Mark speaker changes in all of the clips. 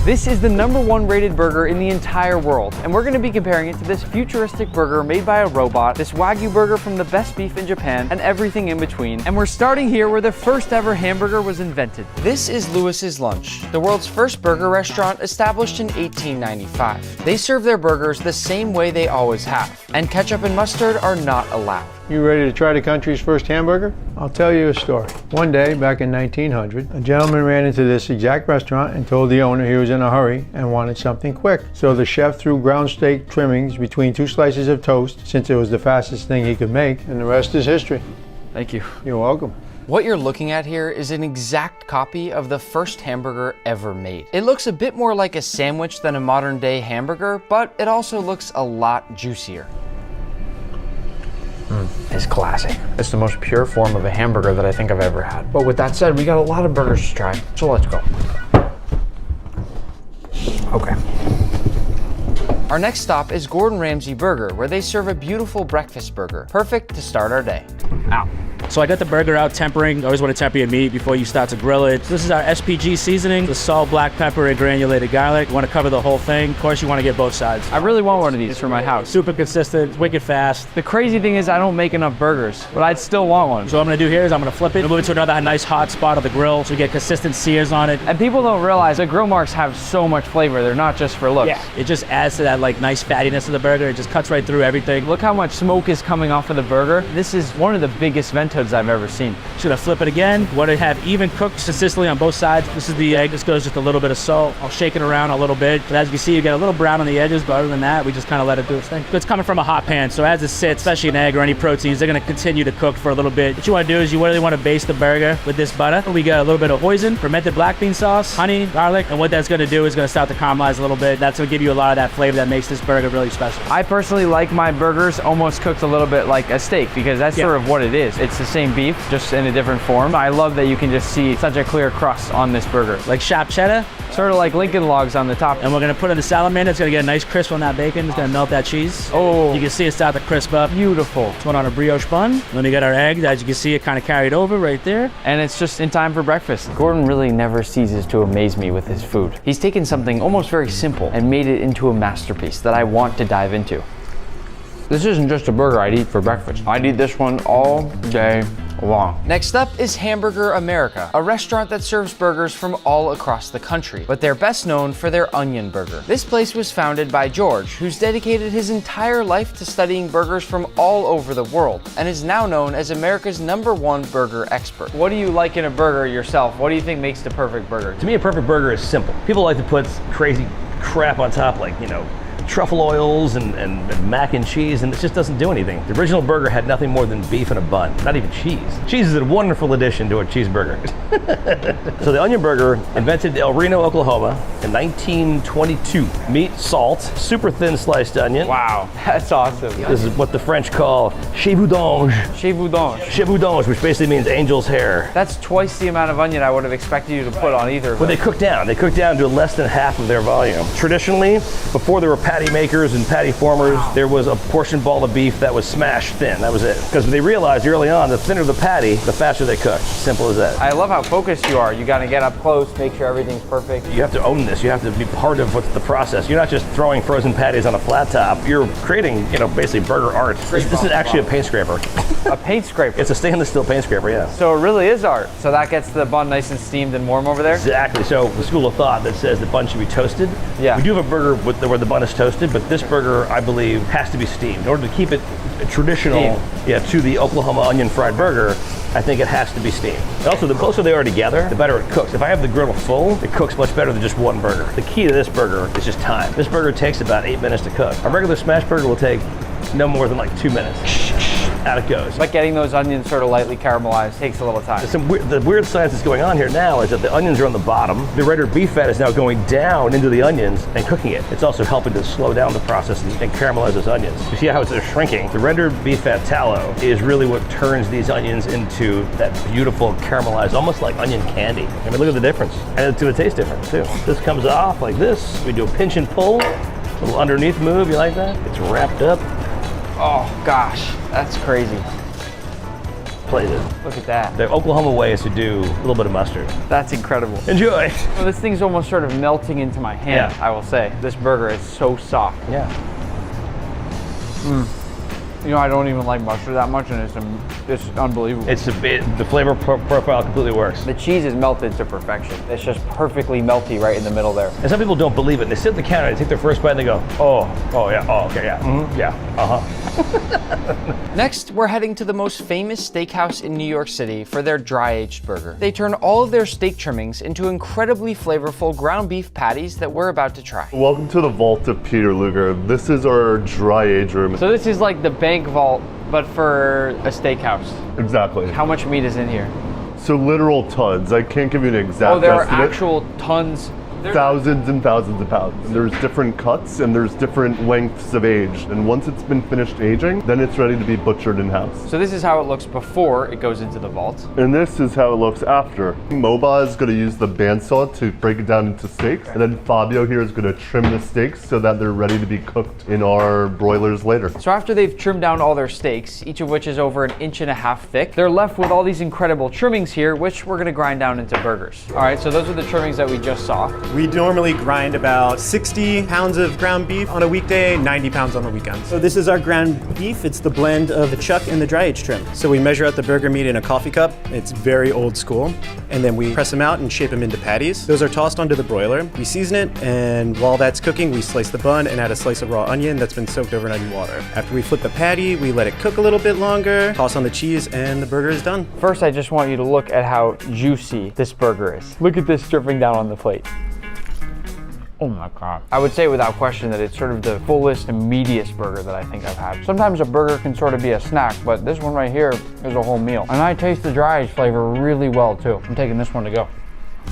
Speaker 1: This is the #1 rated burger in the entire world, and we're going to be comparing it to this futuristic burger made by a robot, this Wagyu burger from the best beef in Japan, and everything in between. And we're starting here where the first ever hamburger was invented. This is Lewis's Lunch, the world's first burger restaurant established in 1895. They serve their burgers the same way they always have, and ketchup and mustard are not allowed.
Speaker 2: You ready to try the country's first hamburger? I'll tell you a story. One day, back in 1900, a gentleman ran into this exact restaurant and told the owner he was in a hurry and wanted something quick. So the chef threw ground steak trimmings between 2 slices of toast, since it was the fastest thing he could make, and the rest is history.
Speaker 1: Thank you.
Speaker 2: You're welcome.
Speaker 1: What you're looking at here is an exact copy of the first hamburger ever made. It looks a bit more like a sandwich than a modern day hamburger, but it also looks a lot juicier. It's classic. It's the most pure form of a hamburger that I think I've ever had. But with that said, we got a lot of burgers to try, so let's go. Okay. Our next stop is Gordon Ramsay Burger, where they serve a beautiful breakfast burger. Perfect to start our day. Ow.
Speaker 3: So I got the burger out tempering. Always want to temper your meat before you start to grill it. This is our SPG seasoning, the salt, black pepper, and granulated garlic. You want to cover the whole thing. Of course, you want to get both sides.
Speaker 1: I really want one of these for my house.
Speaker 3: Super consistent, wicked fast.
Speaker 1: The crazy thing is I don't make enough burgers, but I'd still want one.
Speaker 3: So what I'm gonna do here is I'm gonna flip it and move it to another nice hot spot of the grill so you get consistent sears on it.
Speaker 1: And people don't realize the grill marks have so much flavor. They're not just for looks.
Speaker 3: Yeah, it just adds to that like nice fattiness of the burger. It just cuts right through everything.
Speaker 1: Look how much smoke is coming off of the burger. This is one of the biggest vent hoods I've ever seen.
Speaker 3: Just gonna flip it again. Want to have even cooked consistently on both sides. This is the egg. This goes just a little bit of salt. I'll shake it around a little bit. But as you can see, you get a little brown on the edges, but other than that, we just kind of let it do its thing. It's coming from a hot pan, so as it sits, especially an egg or any proteins, they're gonna continue to cook for a little bit. What you want to do is you really want to baste the burger with this butter. We got a little bit of hoisin, fermented black bean sauce, honey, garlic, and what that's gonna do is gonna start to caramelize a little bit. That's gonna give you a lot of that flavor that makes this burger really special.
Speaker 1: I personally like my burgers almost cooked a little bit like a steak because that's sort of what it is. It's the same beef, just in a different form. I love that you can just see such a clear crust on this burger.
Speaker 3: Like sharp cheddar.
Speaker 1: Sort of like Lincoln Logs on the top.
Speaker 3: And we're gonna put in the salamander. It's gonna get a nice crisp on that bacon. It's gonna melt that cheese.
Speaker 1: Oh.
Speaker 3: You can see it start to crisp up.
Speaker 1: Beautiful.
Speaker 3: It's one on a brioche bun. Then we got our eggs. As you can see, it kind of carried over right there.
Speaker 1: And it's just in time for breakfast. Gordon really never ceases to amaze me with his food. He's taken something almost very simple and made it into a masterpiece that I want to dive into. This isn't just a burger I'd eat for breakfast. I'd eat this one all day long. Next up is Hamburger America, a restaurant that serves burgers from all across the country, but they're best known for their onion burger. This place was founded by George, who's dedicated his entire life to studying burgers from all over the world, and is now known as America's #1 burger expert. What do you like in a burger yourself? What do you think makes the perfect burger?
Speaker 4: To me, a perfect burger is simple. People like to put crazy crap on top, like, you know, truffle oils and mac and cheese, and it just doesn't do anything. The original burger had nothing more than beef and a bun, not even cheese. Cheese is a wonderful addition to a cheeseburger. So the onion burger, invented in El Reno, Oklahoma in 1922. Meat, salt, super thin sliced onion.
Speaker 1: Wow, that's awesome.
Speaker 4: This is what the French call chevaudange.
Speaker 1: Chevaudange.
Speaker 4: Chevaudange, which basically means angel's hair.
Speaker 1: That's twice the amount of onion I would have expected you to put on either of
Speaker 4: Well,
Speaker 1: them.
Speaker 4: they cook down. They cook down to less than half of their volume. Traditionally, before there were patty makers and patty formers, there was a portion ball of beef that was smashed thin. That was it. Because they realized early on, the thinner the patty, the faster they cook. Simple as that.
Speaker 1: I love how focused you are. You gotta get up close, make sure everything's perfect.
Speaker 4: You have to own this. You have to be part of what's the process. You're not just throwing frozen patties on a flat top. You're creating, you know, basically burger art. This is actually a paint scraper.
Speaker 1: A paint scraper.
Speaker 4: It's a stainless steel paint scraper, yeah.
Speaker 1: So it really is art. So that gets the bun nice and steamed and warm over there?
Speaker 4: Exactly. So the school of thought that says the bun should be toasted.
Speaker 1: Yeah.
Speaker 4: We do have a burger where the bun is toasted, but this burger, I believe, has to be steamed. In order to keep it traditional, to the Oklahoma onion fried burger, I think it has to be steamed. Also, the closer they are together, the better it cooks. If I have the griddle full, it cooks much better than just one burger. The key to this burger is just time. This burger takes about 8 minutes to cook. A regular smash burger will take no more than like 2 minutes. Out it goes.
Speaker 1: But getting those onions sort of lightly caramelized takes a little time.
Speaker 4: The weird science that's going on here now is that the onions are on the bottom. The rendered beef fat is now going down into the onions and cooking it. It's also helping to slow down the process and caramelize those onions. You see how they're shrinking? The rendered beef fat tallow is really what turns these onions into that beautiful caramelized, almost like onion candy. I mean, look at the difference. And it's gonna taste different too. This comes off like this. We do a pinch and pull. A little underneath move, you like that? It's wrapped up.
Speaker 1: Oh gosh, that's crazy.
Speaker 4: plated.
Speaker 1: Look at that.
Speaker 4: The Oklahoma way is to do a little bit of mustard.
Speaker 1: That's incredible.
Speaker 4: Enjoy.
Speaker 1: Well, this thing's almost sort of melting into my hand,
Speaker 4: Yeah.
Speaker 1: I will say. This burger is so soft.
Speaker 4: Yeah.
Speaker 1: You know, I don't even like mustard that much, and it's unbelievable.
Speaker 4: It's the flavor profile completely works.
Speaker 1: The cheese is melted to perfection. It's just perfectly melty right in the middle there.
Speaker 4: And some people don't believe it. They sit at the counter, they take their first bite, and they go, oh yeah, oh okay, yeah, yeah, uh-huh.
Speaker 1: Next, we're heading to the most famous steakhouse in New York City for their dry-aged burger. They turn all of their steak trimmings into incredibly flavorful ground beef patties that we're about to try.
Speaker 5: Welcome to the vault of Peter Luger. This is our dry age room.
Speaker 1: So this is like the bank vault, but for a steakhouse.
Speaker 5: Exactly.
Speaker 1: How much meat is in here?
Speaker 5: So literal tons. I can't give you an exact
Speaker 1: Oh, there are
Speaker 5: estimate.
Speaker 1: actual tons.
Speaker 5: Thousands and thousands of pounds. There's different cuts and there's different lengths of age. And once it's been finished aging, then it's ready to be butchered in-house.
Speaker 1: So this is how it looks before it goes into the vault.
Speaker 5: And this is how it looks after. Moba is going to use the bandsaw to break it down into steaks. And then Fabio here is going to trim the steaks so that they're ready to be cooked in our broilers later.
Speaker 1: So after they've trimmed down all their steaks, each of which is over 1.5 inches thick, they're left with all these incredible trimmings here, which we're gonna grind down into burgers. All right, so those are the trimmings that we just saw.
Speaker 6: We normally grind about 60 pounds of ground beef on a weekday, 90 pounds on the weekends. So this is our ground beef. It's the blend of the chuck and the dry aged trim. So we measure out the burger meat in a coffee cup. It's very old school. And then we press them out and shape them into patties. Those are tossed onto the broiler. We season it, and while that's cooking, we slice the bun and add a slice of raw onion that's been soaked overnight in water. After we flip the patty, we let it cook a little bit longer, toss on the cheese, and the burger is done.
Speaker 1: First, I just want you to look at how juicy this burger is. Look at this dripping down on the plate. Oh my God. I would say without question that it's sort of the fullest and meatiest burger that I think I've had. Sometimes a burger can sort of be a snack, but this one right here is a whole meal. And I taste the dry aged flavor really well too. I'm taking this one to go.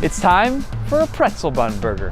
Speaker 1: It's time for a pretzel bun burger.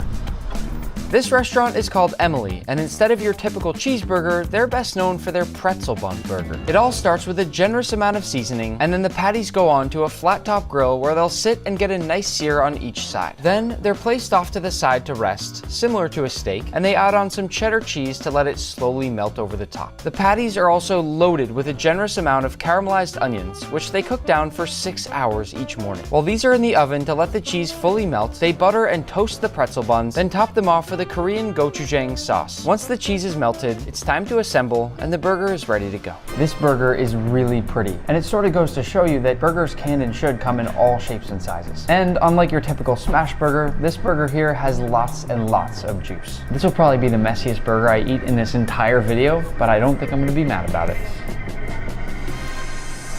Speaker 1: This restaurant is called Emily, and instead of your typical cheeseburger, they're best known for their pretzel bun burger. It all starts with a generous amount of seasoning, and then the patties go on to a flat top grill where they'll sit and get a nice sear on each side. Then they're placed off to the side to rest, similar to a steak, and they add on some cheddar cheese to let it slowly melt over the top. The patties are also loaded with a generous amount of caramelized onions, which they cook down for 6 hours each morning. While these are in the oven to let the cheese fully melt, they butter and toast the pretzel buns, then top them off with a Korean gochujang sauce. Once the cheese is melted, it's time to assemble and the burger is ready to go. This burger is really pretty, and it sort of goes to show you that burgers can and should come in all shapes and sizes. And unlike your typical smash burger, this burger here has lots and lots of juice. This will probably be the messiest burger I eat in this entire video, but I don't think I'm gonna be mad about it.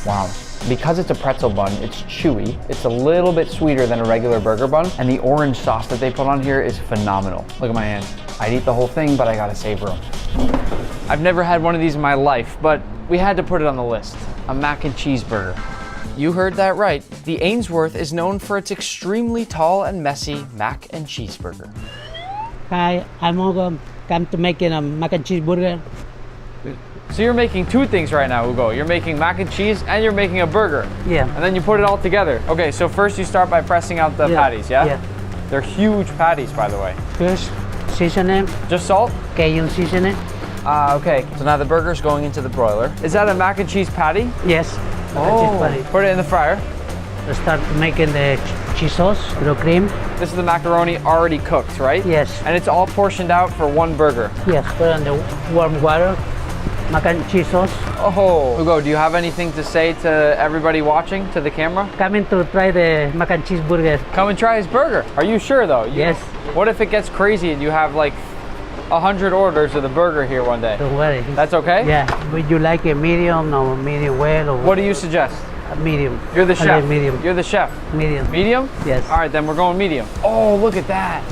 Speaker 1: Wow. Because it's a pretzel bun, it's chewy. It's a little bit sweeter than a regular burger bun, and the orange sauce that they put on here is phenomenal. Look at my hand. I'd eat the whole thing, but I gotta savor them. I've never had one of these in my life, but we had to put it on the list. A mac and cheese burger. You heard that right. The Ainsworth is known for its extremely tall and messy mac and cheeseburger.
Speaker 7: Hi, I'm Hugo. Come to making a mac and cheese burger.
Speaker 1: So you're making two things right now, Hugo. You're making mac and cheese and you're making a burger.
Speaker 7: Yeah.
Speaker 1: And then you put it all together. Okay, so first you start by pressing out the patties, yeah?
Speaker 7: Yeah.
Speaker 1: They're huge patties, by the way.
Speaker 7: First, season it.
Speaker 1: Just salt?
Speaker 7: Cajun season it.
Speaker 1: Okay. So now the burger's going into the broiler. Is that a mac and cheese patty?
Speaker 7: Yes. Mac and cheese patty.
Speaker 1: Put it in the fryer.
Speaker 7: Start making the cheese sauce, with cream.
Speaker 1: This is the macaroni already cooked, right?
Speaker 7: Yes.
Speaker 1: And it's all portioned out for one burger.
Speaker 7: Yes. Put on the warm water. Mac and cheese sauce.
Speaker 1: Oh, Hugo, do you have anything to say to everybody watching, to the camera?
Speaker 7: Coming to try the mac and cheese burger.
Speaker 1: Come and try his burger. Are you sure though?
Speaker 7: Yes.
Speaker 1: What if it gets crazy and you have like 100 orders of the burger here one day?
Speaker 7: Don't worry.
Speaker 1: That's okay?
Speaker 7: Yeah. Would you like a medium or medium well? Or
Speaker 1: What do you suggest?
Speaker 7: a medium?
Speaker 1: You're the
Speaker 7: I
Speaker 1: chef.
Speaker 7: like medium.
Speaker 1: You're the chef.
Speaker 7: Medium.
Speaker 1: Medium?
Speaker 7: Yes.
Speaker 1: All right, then we're going medium. Oh, look at that.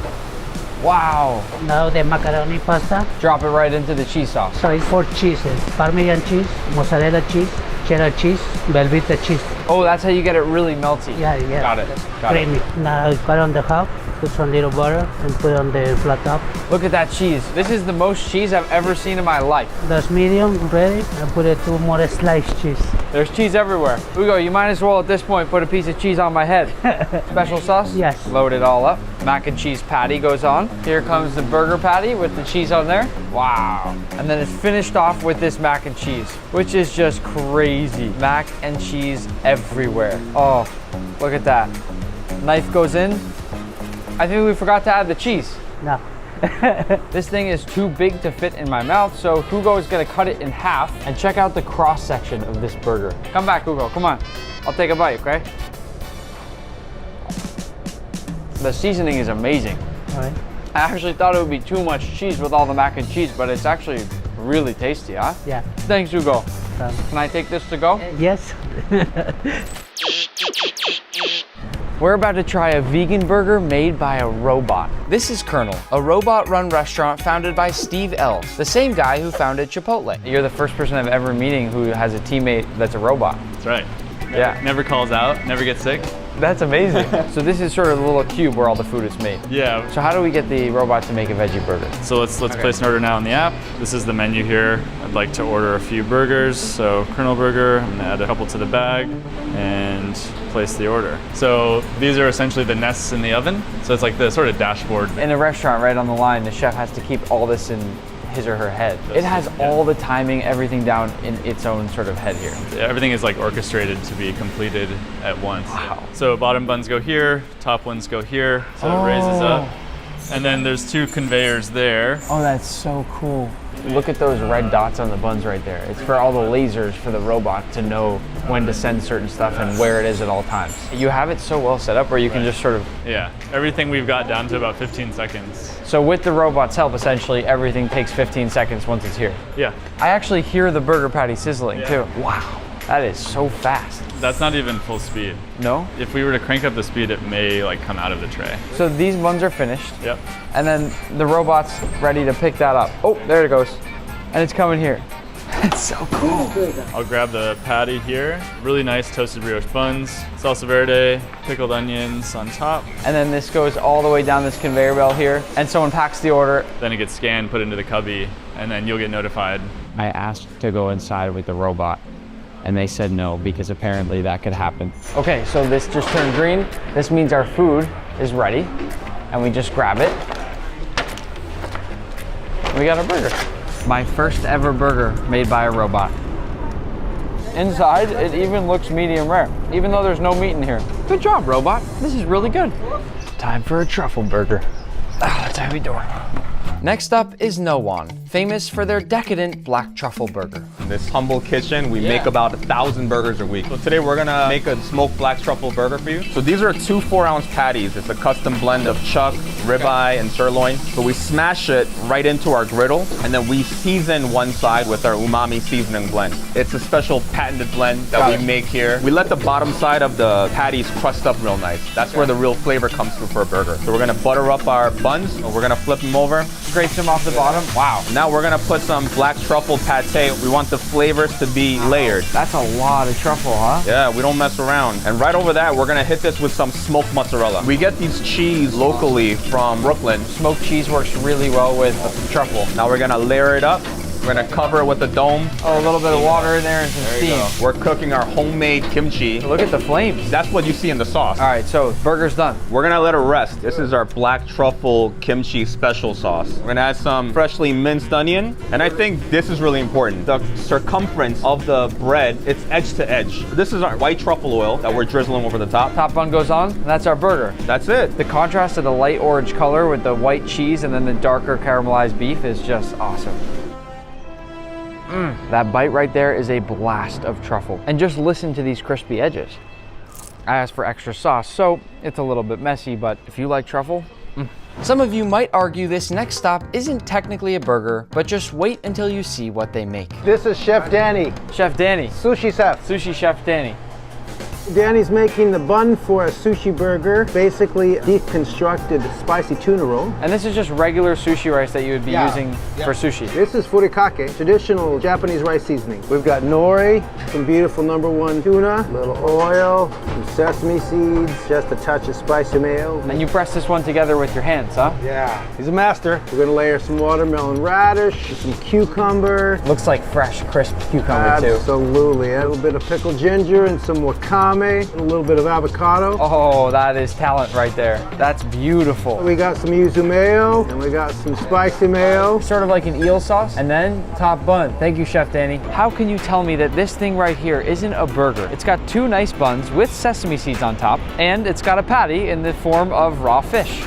Speaker 1: Wow.
Speaker 7: Now the macaroni pasta.
Speaker 1: Drop it right into the cheese sauce.
Speaker 7: So it's 4 cheeses. Parmesan cheese, mozzarella cheese, cheddar cheese, Velveeta cheese.
Speaker 1: Oh, that's how you get it really melty.
Speaker 7: Yeah, yeah.
Speaker 1: Got it. Got
Speaker 7: Creamy.
Speaker 1: it.
Speaker 7: Now I cut on the half. put some little butter and put on the flat top.
Speaker 1: Look at that cheese. This is the most cheese I've ever seen in my life.
Speaker 7: That's medium ready. I put it 2 more sliced cheese.
Speaker 1: There's cheese everywhere. Hugo, you might as well at this point put a piece of cheese on my head. Special sauce?
Speaker 7: Yes.
Speaker 1: Load it all up. Mac and cheese patty goes on. Here comes the burger patty with the cheese on there. Wow. And then it's finished off with this mac and cheese, which is just crazy. Mac and cheese everywhere. Oh, look at that. Knife goes in. I think we forgot to add the cheese.
Speaker 7: No.
Speaker 1: This thing is too big to fit in my mouth, so Hugo is gonna cut it in half and check out the cross section of this burger. Come back, Hugo, come on. I'll take a bite, okay? The seasoning is amazing.
Speaker 7: All right.
Speaker 1: I actually thought it would be too much cheese with all the mac and cheese, but it's actually really tasty, huh?
Speaker 7: Yeah.
Speaker 1: Thanks, Hugo. Can I take this to go?
Speaker 7: Yes.
Speaker 1: We're about to try a vegan burger made by a robot. This is Colonel, a robot-run restaurant founded by Steve Ells, the same guy who founded Chipotle. You're the first person I've ever meeting who has a teammate that's a robot.
Speaker 8: That's right.
Speaker 1: Yeah.
Speaker 8: Never calls out, never gets sick.
Speaker 1: That's amazing. So this is sort of the little cube where all the food is made.
Speaker 8: Yeah.
Speaker 1: So how do we get the robot to make a veggie burger?
Speaker 8: So let's place an order now on the app. This is the menu here. I'd like to order a few burgers. So Colonel Burger, I'm gonna add a couple to the bag and place the order. So these are essentially the nests in the oven. So it's like the sort of dashboard.
Speaker 1: In a restaurant right on the line, the chef has to keep all this in his or her head. It has all the timing, everything down in its own sort of head here.
Speaker 8: Everything is like orchestrated to be completed at once.
Speaker 1: Wow.
Speaker 8: So bottom buns go here, top ones go here, so it raises up. And then there's 2 conveyors there.
Speaker 1: Oh, that's so cool. Look at those red dots on the buns right there. It's for all the lasers for the robot to know when to send certain stuff and where it is at all times. You have it so well set up where you can just sort of...
Speaker 8: Yeah, everything we've got down to about 15 seconds.
Speaker 1: So with the robot's help, essentially, everything takes 15 seconds once it's here.
Speaker 8: Yeah.
Speaker 1: I actually hear the burger patty sizzling too. Wow, that is so fast.
Speaker 8: That's not even full speed.
Speaker 1: No?
Speaker 8: If we were to crank up the speed, it may like come out of the tray.
Speaker 1: So these buns are finished.
Speaker 8: Yep.
Speaker 1: And then the robot's ready to pick that up. Oh, there it goes. And it's coming here. It's so cool.
Speaker 8: I'll grab the patty here. Really nice toasted brioche buns, salsa verde, pickled onions on top.
Speaker 1: And then this goes all the way down this conveyor belt here. And someone packs the order.
Speaker 8: Then it gets scanned, put into the cubby, and then you'll get notified.
Speaker 1: I asked to go inside with the robot, and they said no because apparently that could happen. Okay, so this just turned green. This means our food is ready, and we just grab it. We got a burger. My first ever burger made by a robot. Inside, it even looks medium rare, even though there's no meat in here. Good job, robot. This is really good. Time for a truffle burger. That's how we do it. Next up is No One, famous for their decadent black truffle burger.
Speaker 9: In this humble kitchen, we make about 1,000 burgers a week. So today we're gonna make a smoked black truffle burger for you. So these are 2 4-ounce patties. It's a custom blend of chuck, ribeye, and sirloin. So we smash it right into our griddle, and then we season one side with our umami seasoning blend. It's a special patented blend that we make here. We let the bottom side of the patties crust up real nice. That's where the real flavor comes through for a burger. So we're gonna butter up our buns, and we're gonna flip them over.
Speaker 1: Scrapes them off the bottom. Wow.
Speaker 9: Now we're gonna put some black truffle pate. We want the flavors to be layered.
Speaker 1: That's a lot of truffle, huh?
Speaker 9: Yeah, we don't mess around. And right over that, we're gonna hit this with some smoked mozzarella. We get these cheese locally from Brooklyn.
Speaker 1: Smoked cheese works really well with truffle.
Speaker 9: Now we're gonna layer it up. We're gonna cover it with a dome.
Speaker 1: Oh, a little bit of water in there and some steam.
Speaker 9: We're cooking our homemade kimchi.
Speaker 1: Look at the flames.
Speaker 9: That's what you see in the sauce.
Speaker 1: All right, so burger's done.
Speaker 9: We're gonna let it rest. This is our black truffle kimchi special sauce. We're gonna add some freshly minced onion. And I think this is really important. The circumference of the bread, it's edge to edge. This is our white truffle oil that we're drizzling over the top.
Speaker 1: Top bun goes on, and that's our burger.
Speaker 9: That's it.
Speaker 1: The contrast of the light orange color with the white cheese and then the darker caramelized beef is just awesome. That bite right there is a blast of truffle. And just listen to these crispy edges. I asked for extra sauce, so it's a little bit messy, but if you like truffle, Some of you might argue this next stop isn't technically a burger, but just wait until you see what they make.
Speaker 2: This is Chef Danny,
Speaker 1: Chef Danny,
Speaker 2: sushi chef.
Speaker 1: Sushi Chef Danny.
Speaker 2: Danny's making the bun for a sushi burger, basically deconstructed spicy tuna roll.
Speaker 1: And this is just regular sushi rice that you would be using for sushi.
Speaker 2: This is furikake, traditional Japanese rice seasoning. We've got nori, some beautiful #1 tuna, a little oil, some sesame seeds, just a touch of spicy mayo.
Speaker 1: And you press this one together with your hands, huh?
Speaker 2: Yeah, he's a master. We're gonna layer some watermelon radish, some cucumber.
Speaker 1: Looks like fresh, crisp cucumber too.
Speaker 2: Absolutely, a little bit of pickled ginger and some wakame, and a little bit of avocado.
Speaker 1: Oh, that is talent right there. That's beautiful.
Speaker 2: We got some yuzu mayo, and we got some spicy mayo.
Speaker 1: Sort of like an eel sauce, and then top bun. Thank you, Chef Danny. How can you tell me that this thing right here isn't a burger? It's got 2 nice buns with sesame seeds on top, and it's got a patty in the form of raw fish.